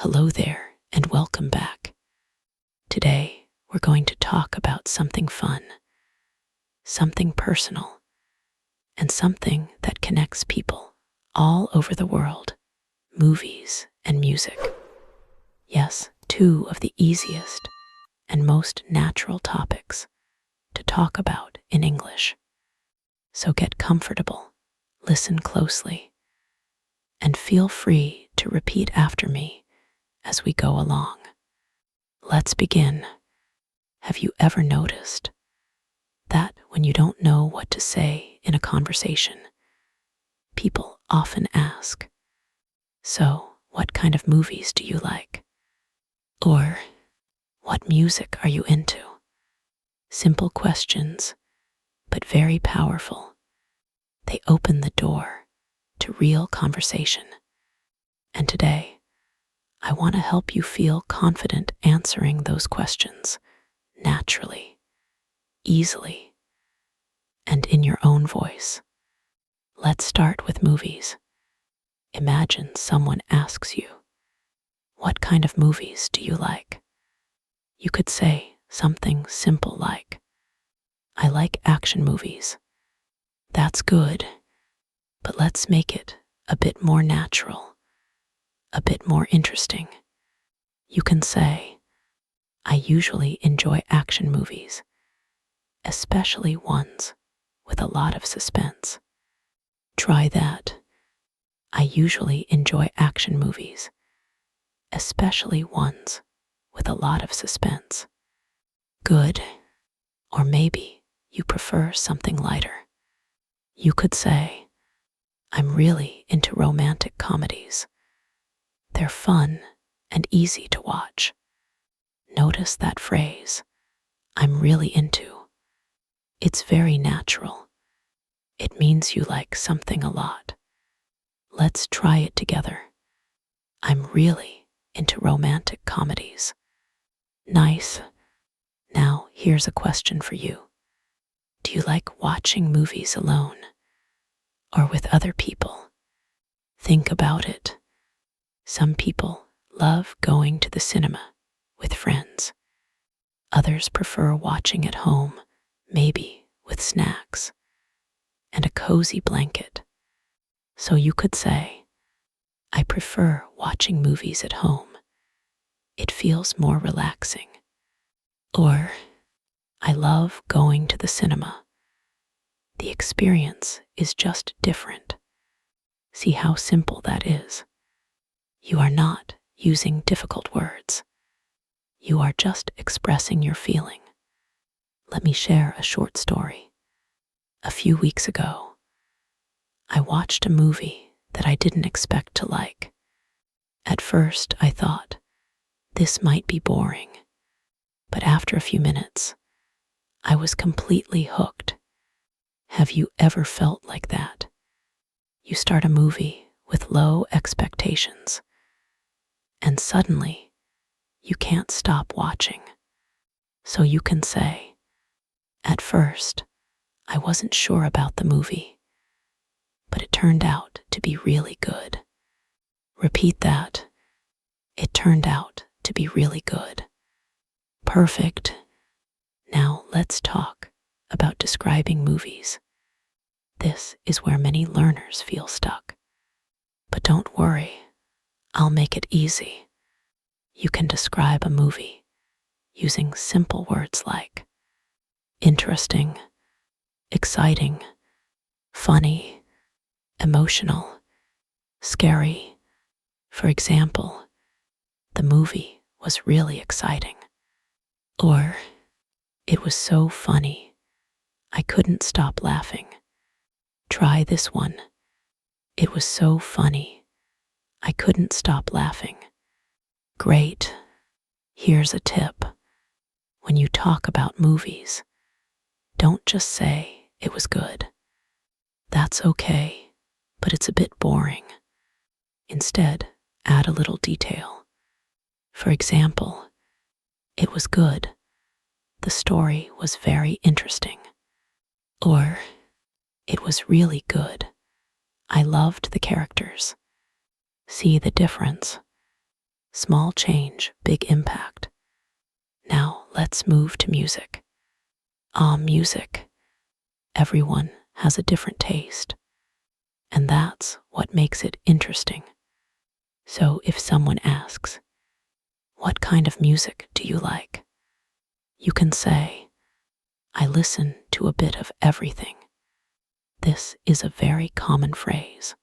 Hello there, and welcome back. Today, we're going to talk about something fun, something personal, and something that connects people all over the world: movies and music. Yes, two of the easiest and most natural topics to talk about in English. So get comfortable, listen closely, and feel free to repeat after me as we go along. Let's begin. Have you ever noticed that when you don't know what to say in a conversation, people often ask, "So, what kind of movies do you like?" Or, "What music are you into?" Simple questions, but very powerful. They open the door to real conversation. And today, I want to help you feel confident answering those questions naturally, easily, and in your own voice. Let's start with movies. Imagine someone asks you, "What kind of movies do you like?" You could say something simple like, "I like action movies." That's good, but let's make it a bit more natural, a bit more interesting. You can say, "I usually enjoy action movies, especially ones with a lot of suspense." Try that. "I usually enjoy action movies, especially ones with a lot of suspense." Good. Or maybe you prefer something lighter. You could say, "I'm really into romantic comedies. They're fun and easy to watch." Notice that phrase, "I'm really into." It's very natural. It means you like something a lot. Let's try it together. "I'm really into romantic comedies." Nice. Now, here's a question for you. Do you like watching movies alone or with other people? Think about it. Some people love going to the cinema with friends. Others prefer watching at home, maybe with snacks and a cozy blanket. So you could say, "I prefer watching movies at home. It feels more relaxing." Or, "I love going to the cinema. The experience is just different." See how simple that is. You are not using difficult words. You are just expressing your feeling. Let me share a short story. A few weeks ago, I watched a movie that I didn't expect to like. At first, I thought, this might be boring. But after a few minutes, I was completely hooked. Have you ever felt like that? You start a movie with low expectations, and suddenly, you can't stop watching. So you can say, "At first, I wasn't sure about the movie, but it turned out to be really good." Repeat that. It turned out to be really good. Perfect. Now let's talk about describing movies. This is where many learners feel stuck. But don't worry, I'll make it easy. You can describe a movie using simple words like interesting, exciting, funny, emotional, scary. For example, "The movie was really exciting." Or, "It was so funny, I couldn't stop laughing." Try this one. "It was so funny, I couldn't stop laughing." Great. Here's a tip. When you talk about movies, don't just say it was good. That's okay, but it's a bit boring. Instead, add a little detail. For example, "It was good. The story was very interesting." Or, "It was really good. I loved the characters." See the difference? Small change, big impact. Now let's move to music. Music. Everyone has a different taste, and that's what makes it interesting. So if someone asks, "What kind of music do you like?" you can say, "I listen to a bit of everything." This is a very common phrase.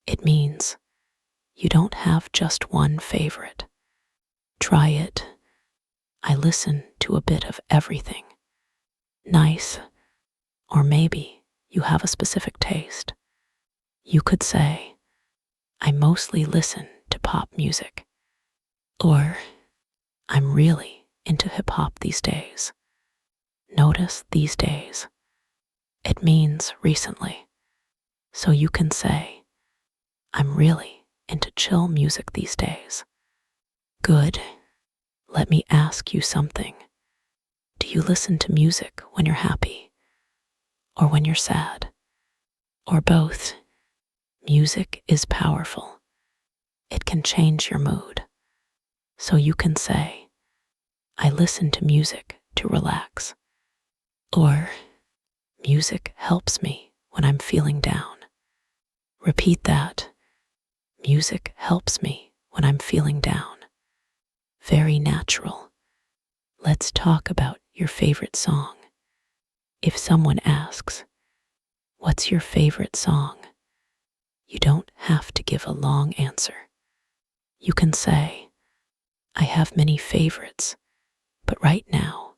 It means you don't have just one favorite. Try it. I listen to a bit of everything. Nice. Or maybe you have a specific taste. You could say, "I mostly listen to pop music." Or, "I'm really into hip hop these days." Notice these days. It means recently. So you can say, "I'm really into chill music these days." Good. Let me ask you something. Do you listen to music when you're happy? Or when you're sad? Or both? Music is powerful. It can change your mood. So you can say, "I listen to music to relax." Or, "Music helps me when I'm feeling down." Repeat that. Music helps me when I'm feeling down. Very natural. Let's talk about your favorite song. If someone asks, "What's your favorite song?" you don't have to give a long answer. You can say, "I have many favorites, but right now,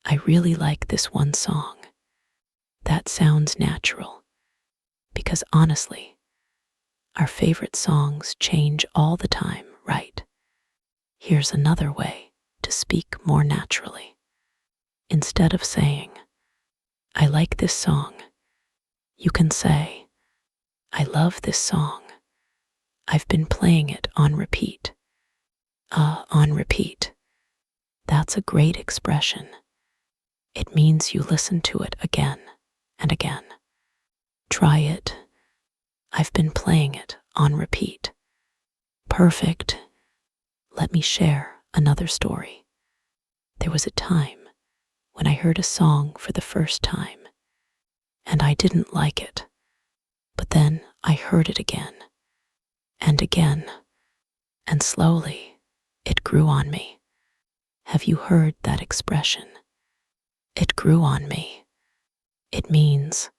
I really like this one song." That sounds natural, because honestly, our favorite songs change all the time, right? Here's another way to speak more naturally. Instead of saying, "I like this song," you can say, "I love this song. I've been playing it on repeat." On repeat. That's a great expression. It means you listen to it again and again. Try it. I've been playing it on repeat. Perfect. Let me share another story. There was a time when I heard a song for the first time, and I didn't like it. But then I heard it again and again, and slowly it grew on me. Have you heard that expression? It grew on me. It means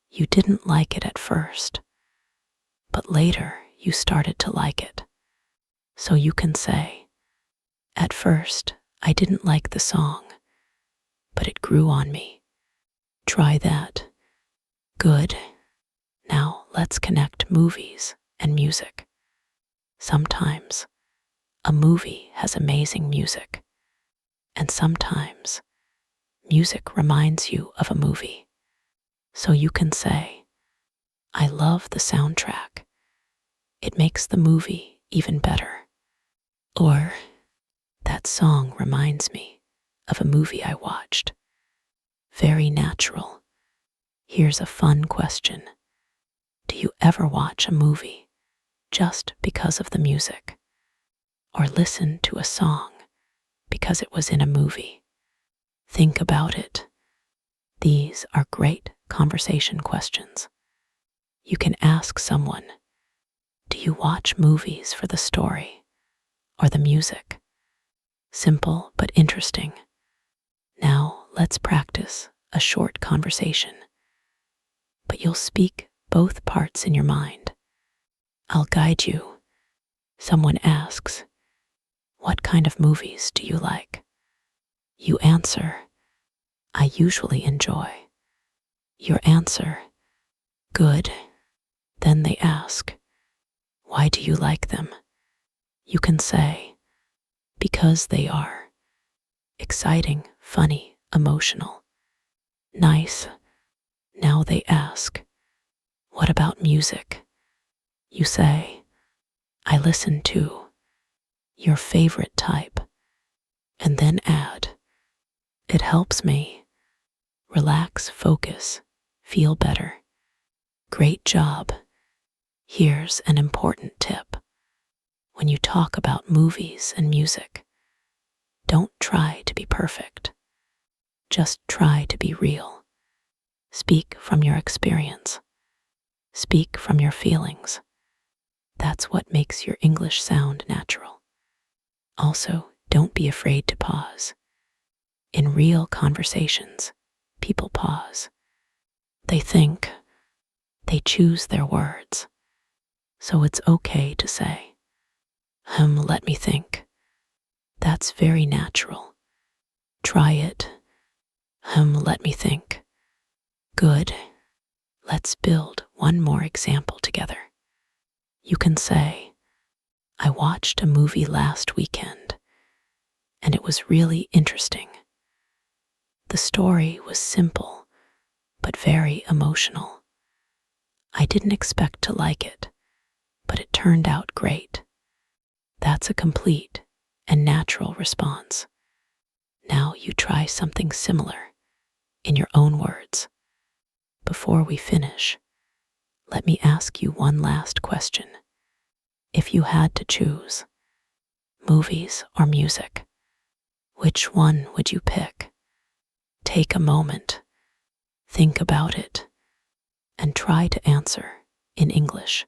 you didn't like it at first, but later you started to like it. So you can say, "At first, I didn't like the song, but it grew on me." Try that. Good. Now let's connect movies and music. Sometimes a movie has amazing music, and sometimes music reminds you of a movie. So you can say, "I love the soundtrack. It makes the movie even better." Or, "That song reminds me of a movie I watched." Very natural. Here's a fun question. Do you ever watch a movie just because of the music? Or listen to a song because it was in a movie? Think about it. These are great conversation questions. You can ask someone, "Do you watch movies for the story or the music?" Simple but interesting. Now let's practice a short conversation. But you'll speak both parts in your mind. I'll guide you. Someone asks, "What kind of movies do you like?" You answer, "I usually enjoy." Your answer, "Good." Then they ask, "Why do you like them?" You can say, "Because they are exciting, funny, emotional." Nice. Now they ask, "What about music?" You say, "I listen to your favorite type." And then add, "It helps me relax, focus, feel better." Great job. Here's an important tip. When you talk about movies and music, don't try to be perfect. Just try to be real. Speak from your experience. Speak from your feelings. That's what makes your English sound natural. Also, don't be afraid to pause. In real conversations, people pause. They think. They choose their words. So it's okay to say, let me think. That's very natural. Try it. Let me think. Good. Let's build one more example together. You can say, I watched a movie last weekend, and it was really interesting. The story was simple, but very emotional. I didn't expect to like it, but it turned out great. That's a complete and natural response. Now you try something similar in your own words. Before we finish, let me ask you one last question. If you had to choose, movies or music, which one would you pick? Take a moment, think about it, and try to answer in English.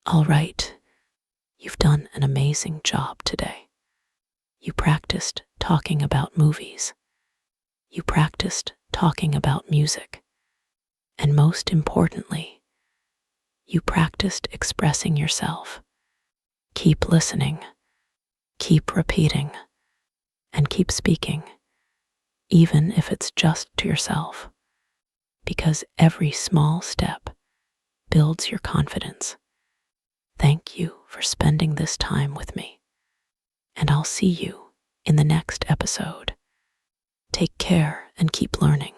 All right, you've done an amazing job today. You practiced talking about movies. You practiced talking about music. And most importantly, you practiced expressing yourself. Keep listening, keep repeating, and keep speaking, even if it's just to yourself, because every small step builds your confidence. Thank you for spending this time with me, and I'll see you in the next episode. Take care and keep learning.